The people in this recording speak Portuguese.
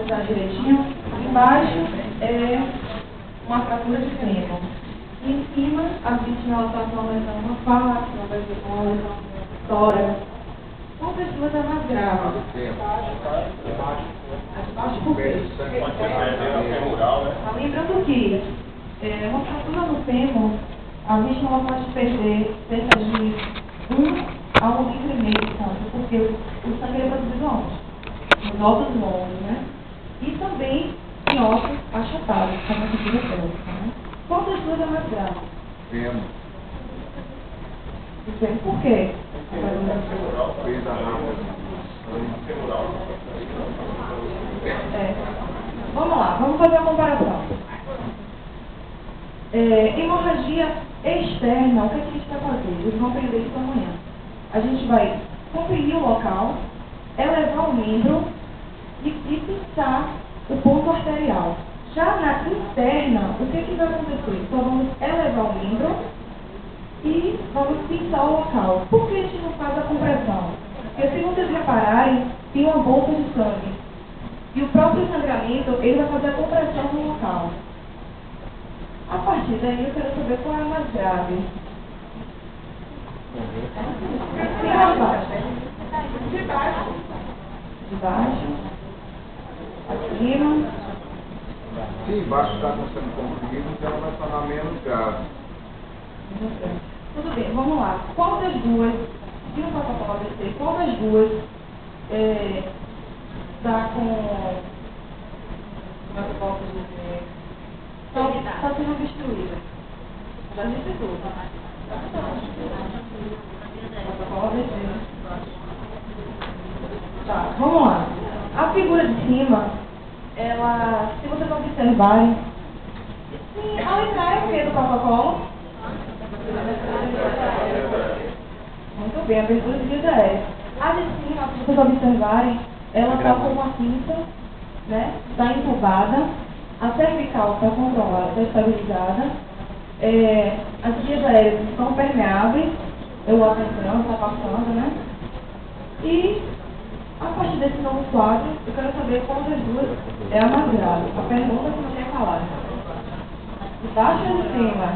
visualizar direitinho, embaixo é uma fratura de fêmur. E em cima, a vítima está com uma lesão no face, uma lesão no tórax. Qual das duas é mais grave? A de baixo por quê? Lembrando que uma fratura no fêmur, a vítima ela pode perder cerca de 1 a 1,5 litro de sangue, porque o sangue é produzido onde? Nos ossos longos, né? E também em ossos achatados, como a figura pélvica, né? Qual das duas é mais grave? Fêmur. O fêmur, por quê? Fez a rama. Vamos lá, vamos fazer a comparação. Hemorragia externa, o que a gente vai fazer? Vocês vão aprender isso amanhã. A gente vai comprimir o local, elevar o membro e fixar o ponto arterial. Já na interna, o que vai acontecer? Só vamos elevar o membro e vamos fixar o local. Por que a gente não faz a compressão? Porque se vocês repararem, tem uma bolsa de sangue. E o próprio sangramento, ele vai fazer a compressão no local. A partir daí, eu quero saber qual é a mais grave. Sim, abaixo. De baixo. De baixo. Acima. Se embaixo está sendo comprimido, então ela vai tornar menos grave. Tudo bem, vamos lá. Qual das duas, se não passa para ABC, qual das duas está com, como é que eu posso dizer, está sendo obstruída? Já disse tudo. Tá, vamos lá. A figura de cima, ela, se vocês observarem, sim, a letra é o que do protocolo? Muito bem, a abertura de vida é. A de cima, se vocês observarem, ela está com uma pinça, né? Está entubada, a cervical está controlada, está estabilizada, as vias aéreas estão permeáveis, o ar está passando, né? E a partir desse novo quadro, eu quero saber qual das duas é a mais grave. A pergunta que não tinha falado. De baixo ou de cima?